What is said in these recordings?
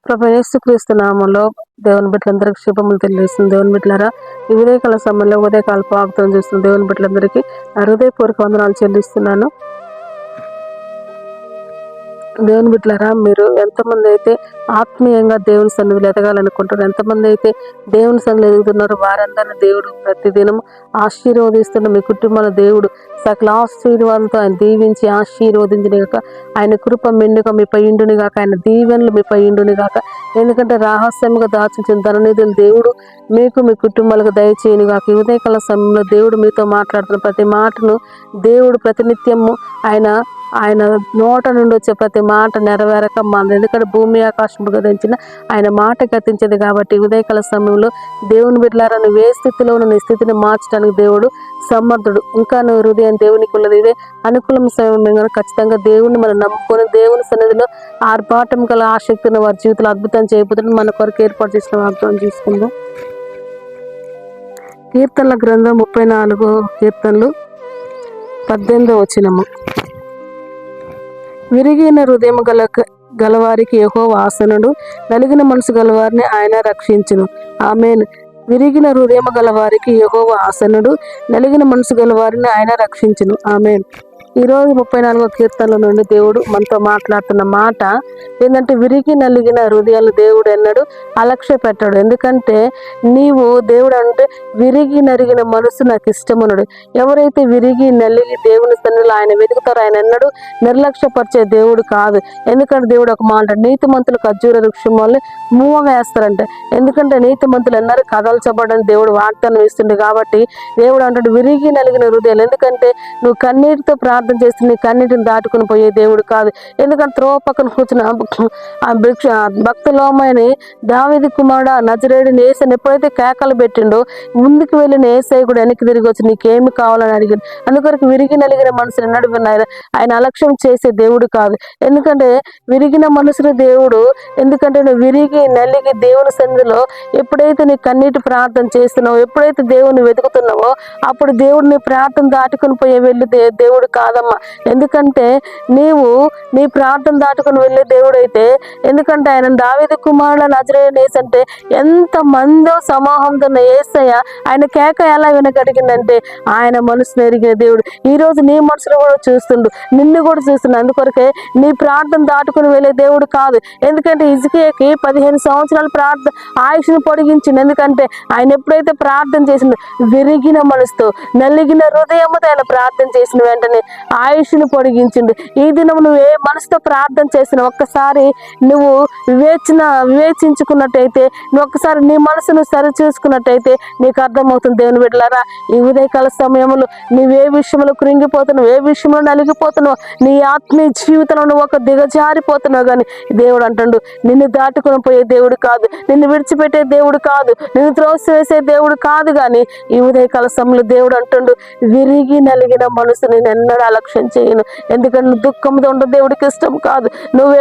ప్రభు యేసుక్రీస్తు నామంలో దేవుని బిడ్డలందరికీ శుభములు తెలియజేస్తుంది. దేవుని బిడ్డలారా, ఈ ఉదయకాల సమయంలో ఉదయకాల ప్రార్థన చేస్తున్న దేవుని బిడ్డలందరికీ హృదయపూర్వక వందనాలు చెల్లిస్తున్నాను. దేవుని బిడ్డలారా, మీరు ఎంతమంది అయితే ఆత్మీయంగా దేవుని సన్నిధిలో ఎదగాలనుకుంటారు, ఎంతమంది అయితే దేవుని సన్నిధిలో ఎదుగుతున్నారో వారందరినీ దేవుడు ప్రతిదినం ఆశీర్వదిస్తున్న మీ కుటుంబాల దేవుడు సకల ఆశీర్వాదంతో ఆయన దీవించి ఆశీర్వదించుని గాక. ఆయన కృప మెండుగా మీపై ఇండుని గాక. ఆయన దీవెనలు మీపై ఇండుని గాక. ఎందుకంటే రహస్యంగా దాచించిన ధననిధులు దేవుడు మీకు మీ కుటుంబాలకు దయచేయను గాక. ఈ ఉదయకాల సమయంలో దేవుడు మీతో మాట్లాడుతున్న ప్రతి మాటను దేవుడు ప్రతినిత్యము ఆయన నోట నుండి వచ్చే ప్రతి మాట నెరవేరక ఎందుకంటే భూమి ఆకాశం గతించిన ఆయన మాట గతించింది. కాబట్టి ఉదయకాల సమయంలో దేవుని బిడ్డలారా, నువ్వు ఏ స్థితిలో ఉన్న నీ స్థితిని మార్చడానికి దేవుడు సమర్థుడు. ఇంకా నువ్వు హృదయం దేవునికి ఉన్నది. ఇదే అనుకూలం సమయం ఖచ్చితంగా దేవుణ్ణి మనం నమ్ముకొని దేవుని సన్నిధిలో ఆర్భాటం గల ఆసక్తిని వారి జీవితంలో అద్భుతం చేయబోతుంది. మన కొరకు ఏర్పాటు చేసిన వాగ్దానం చేసుకుందాం. కీర్తనల గ్రంథం 34 కీర్తనలు 18 వచనము. విరిగిన హృదయం గలవారికి యెహోవా ఆసనుడు, నలిగిన మనసు గలవారిని ఆయన రక్షించును. ఆమేన్. విరిగిన హృదయం గలవారికి యెహోవా ఆసనుడు, నలిగిన మనసు గలవారిని ఆయన రక్షించును. ఆమేన్. ఈరోజు 34వ కీర్తనల నుండి దేవుడు మనతో మాట్లాడుతున్న మాట ఏంటంటే, విరిగి నలిగిన హృదయాలు దేవుడు ఎన్నడు అలక్ష్య పెట్టాడు. ఎందుకంటే దేవుడు అంటే విరిగి నలిగిన మనసు నాకు ఇష్టమున్నాడు. ఎవరైతే విరిగి నలిగి దేవుని సన్నిధిలో ఆయన వెతుకుతారో ఆయన ఎన్నడు నిర్లక్ష్యపరిచే దేవుడు కాదు. ఎందుకంటే దేవుడు ఒక మాట, నీతిమంతులు ఖర్జూర వృక్షం వల్ల మూవ వేస్తారంట. ఎందుకంటే నీతిమంతులు ఎన్నడూ కదల్చబడని దేవుడు వాగ్దానం ఇస్తుంది. కాబట్టి దేవుడు అంటాడు విరిగి నలిగిన హృదయాలు. ఎందుకంటే నువ్వు కన్నీటితో ప్రార్థన చేస్తే నీ కన్నీటిని దాటుకుని పోయే దేవుడు కాదు. ఎందుకంటే త్రోవ పక్కన కూర్చున్న భక్తులోమని దావీదు కుమారుడు నజరేయుడిని యేసని ఎప్పుడైతే కేకలు పెట్టిండో ముందుకు వెళ్ళిన యేసయ్య కూడా వెనక్కి తిరిగి వచ్చి నీకేమి కావాలని అడిగాడు. అందుకొరకు విరిగి నలిగిన మనసుని నడిపిన ఆయన అలక్ష్యం చేసే దేవుడు కాదు. ఎందుకంటే విరిగిన మనసుని దేవుడు, ఎందుకంటే నువ్వు విరిగి నలిగి దేవుని సన్నిధిలో ఎప్పుడైతే నీ కన్నీటి ప్రార్థన చేస్తున్నావో, ఎప్పుడైతే దేవుని వెతుకుతున్నావో అప్పుడు దేవుడు నీ ప్రార్థన దాటుకుని పోయే వెళ్ళి దేవుడు కాదమ్మా. ఎందుకంటే నీవు నీ ప్రార్థన దాటుకుని వెళ్ళే దేవుడు అయితే, ఎందుకంటే ఆయన దావీదు కుమారుడు నజరేయుడు యేసు అంటే ఎంత మందో సమూహంతో యేసయ్య ఆయన కేక ఎలా వినగలిగిందంటే ఆయన మనసును ఎరిగిన దేవుడు. ఈరోజు నీ మనసును కూడా చూస్తుండు, నిన్ను కూడా చూస్తుండు. అందుకొరకే నీ ప్రార్థన దాటుకుని వెళ్ళే దేవుడు కాదు. ఎందుకంటే హిజ్కియాకి 15 సంవత్సరాలు ఆయుష్ను పొడిగించింది. ఎందుకంటే ఆయన ఎప్పుడైతే ప్రార్థన చేసిండు విరిగిన మనసుతో నలిగిన హృదయముతో ఆయన ప్రార్థన చేసిన వెంటనే ఆయుష్ను పొడిగించిండు. ఈ దినం నువ్వు ఏ మనసుతో ప్రార్థన చేసిన ఒక్కసారి నువ్వు వివేచించుకున్నట్టయితే, నువ్వు ఒక్కసారి నీ మనసును సరి చూసుకున్నట్టయితే నీకు అర్థమవుతుంది. దేవుని బిడ్డలారా, ఈ ఉదయకాల సమయంలో నువ్వే విషయంలో కృంగిపోతున్నావు, ఏ విషయంలో నలిగిపోతున్నావు, నీ ఆత్మీయ జీవితంలో నువ్వు ఒక దిగజారిపోతున్నావు. కానీ దేవుడు అంటాడు నిన్ను దాటుకుని పోయే దేవుడు కాదు, నిన్ను విడిచిపెట్టే దేవుడు కాదు, నిన్ను త్రోసివేసే దేవుడు కాదు. కానీ ఈ ఉదయకాల సమయంలో దేవుడు అంటాడు విరిగి నలిగిన మనసు నేను ఎన్నడూ అలక్ష్యం చేయను. ఎందుకంటే నువ్వు దుఃఖంతో ఉండడం దేవుడికి ఇష్టం కాదు, నువ్వు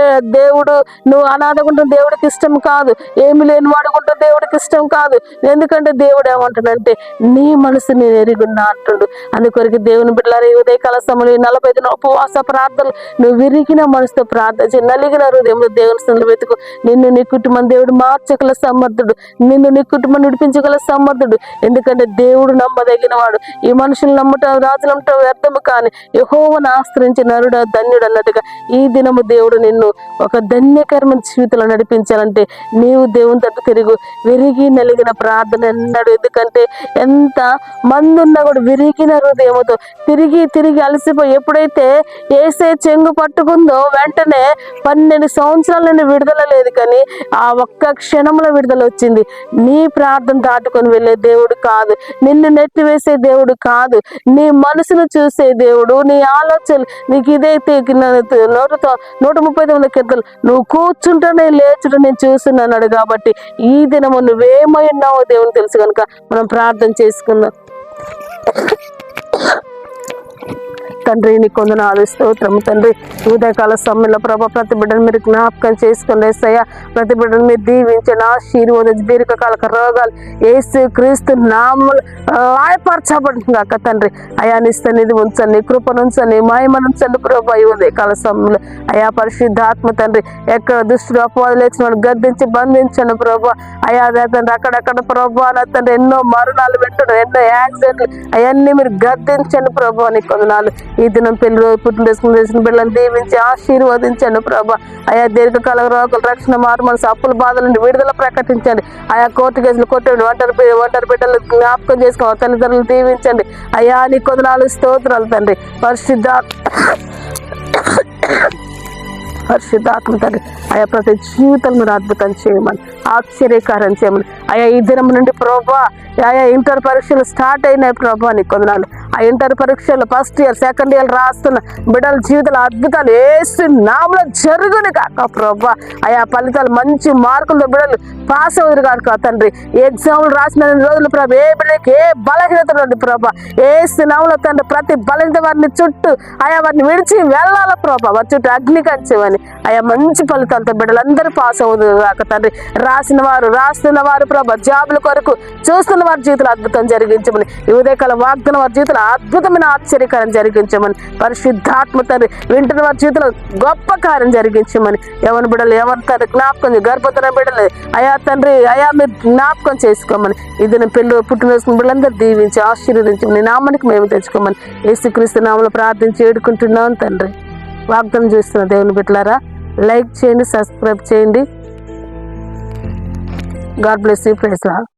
అనాథగా ఉండడం దేవుడికి ఇష్టం కాదు, ఏమి లేని వాడుకుంటే దేవుడికి ఇష్టం కాదు. ఎందుకంటే దేవుడు ఏమంటాడంటే నీ మనసు నేను ఎరుగున్నా అంటాడు. అందుకొరకు దేవుని బిడ్డలారా, ఈ ఉదయకాల సమయంలో 40 దిన ఉపవాస ప్రార్థనలు నువ్వు విరిగిన మనసుతో ప్రార్థించి నలిగిన హృదయంలో దేవుని సన్నిధిలో వెతుకు. నిన్ను నీ కుటుంబం దేవుడు మార్చగల సమర్థుడు, నిన్ను నీ కుటుంబం నడిపించగల సమర్థుడు. ఎందుకంటే దేవుడు నమ్మదగిన వాడు. ఈ మనుషులు నమ్మటం రాజులు నమ్మటం వ్యర్థము, కానీ యెహోవాను ఆశ్రయించి నరుడు ధన్యుడు అన్నట్టుగా ఈ దినము దేవుడు నిన్ను ఒక ధన్యకరమైన జీవితంలో నడిపించాలంటే నీవు దేవుని తట్టు తిరుగు. విరిగి నలిగిన ప్రార్థన అన్నాడు. ఎందుకంటే ఎంత మంది ఉన్నా కూడా విరిగిన హృదయముతో తిరిగి అలసిపోయి ఎప్పుడైతే యేసయ్య చెంగు పట్టుకుందో వెంటనే 12 సంవత్సరాల నుండి విడుదల లేదు, కానీ ఆ ఒక్క క్షణంలో విడుదల వచ్చింది. నీ ప్రార్థన దాటుకొని వెళ్ళే దేవుడు కాదు, నిన్ను నెట్టివేసే దేవుడు కాదు, నీ మనసును చూసే దేవుడు, నీ ఆలోచనలు నీకు ఇదైతే 139 కీర్తనలు నువ్వు కూర్చుంటేనే లేచుడు నేను చూస్తున్నాడు. కాబట్టి ఈ దినము నువ్వేమై ఉన్నావో దేవుని తెలుసు కనుక మనం ప్రార్థన చేసుకుందాం. తండ్రి నీ కొందనాలు స్తోత్రము తండ్రి. ఉదయకాల సమయంలో ప్రభా ప్రతి బిడ్డను మీరు జ్ఞాపకం చేసుకుని ఏసయ్య, ప్రతి బిడ్డను మీరు దీవించండి, ఆశీర్వదించి దీర్ఘకాలిక రోగాలు యేసు క్రీస్తు నామములో లాయపరచబడుతుంది కాక తండ్రి. అయా నీ సన్నిధి ఉంచండి, కృపను ఉంచండి, మహిమను ఉంచండి ప్రభా. ఈ ఉదయకాల సమయంలో అయా పరిశుద్ధాత్మ తండ్రి ఎక్కడ దుష్టుడు అపవాదులు లేచిన గద్దించి బంధించండి ప్రభా. అయా తండ్రి అక్కడక్కడ ప్రభా నా తండ్రి ఎన్నో మరణాలు పెట్టడం, ఎన్నో యాక్సిడెంట్లు అవన్నీ మీరు గద్దించండి ప్రభా. నీ కొందనాలు ఈ దినం పెళ్లి రోజు పుట్టిన బిడ్డలను దీవించి ఆశీర్వదించండి ప్రభా. అయా దీర్ఘకాల రోగులు రక్షణ మార్మల్స్ అప్పుల బాధల నుండి విడుదల ప్రకటించండి. ఆయా కోర్టు కేసులు కొట్టండి, ఒంటరి బిడ్డలు జ్ఞాపకం చేసుకోవాలి, తల్లిదండ్రులు దీవించండి. అయా నీ కొందనాలు స్తోత్రాలు తండ్రి. పరిశుద్ధాత్మ తండ్రి ఆయా ప్రతి జీవితం మీరు అద్భుతం చేయమని, ఆశ్చర్యకారం చేయమని. ఆయా ఈ దినం నుండి ప్రభా ఆయా ఇంటర్ పరీక్షలు స్టార్ట్ అయినాయి ప్రభా. నీ కొందనాలు ఆ ఇంటర్ పరీక్షలు ఫస్ట్ ఇయర్ సెకండ్ ఇయర్ రాస్తున్న బిడ్డల జీవితాలు అద్భుతాలు యేసు నామములో జరుగును కాక ప్రభా. ఆయా ఫలితాలు మంచి మార్కులతో బిడ్డలు పాస్ అవుతారు కాక తండ్రి. ఎగ్జామ్లు రాసిన రోజులు ప్రభా ఏ బిడ్డకి ఏ బలహీనత నుండి ప్రభా యేసు నామములో తండ్రి ప్రతి బలహీనత వారిని చుట్టూ ఆయా వారిని విడిచి వెళ్ళాల ప్రభా. వారి చుట్టూ అగ్ని కంచెమని ఆయా మంచి ఫలితాలతో బిడ్డలందరూ పాస్ అవుతారు కాక తండ్రి. రాస్తున్న వారు ప్రభా జాబుల కొరకు చూస్తున్న వారి జీవితంలో అద్భుతం జరిగించమని, ఈ ఉదయకాల వాగ్దానం వారి జీవితంలో అద్భుతమైన ఆశ్చర్యకారం జరిగించమని, పరిశుద్ధాత్మ తండ్రి వింటున్న వారి జీవితంలో గొప్ప కార్యం జరిగించమని, ఎవరి బిడ్డలు ఎవరి తండ్రి జ్ఞాపకం గర్భతున్న బిడ్డలు అయా తండ్రి అయా మీరు జ్ఞాపకం చేసుకోమని, ఇది పెళ్ళి పుట్టినరోజు బిడ్డలందరూ దీవించి ఆశీర్వదించమని, నామానికి మేము తెచ్చుకోమని యేసుక్రీస్తు నామములో ప్రార్థించి వేడుకుంటున్నాం తండ్రి. వాగ్దానం చేస్తున్న దేవుని బిడ్డలారా లైక్ చేయండి, సబ్స్క్రైబ్ చేయండి. God bless you. Praise lord.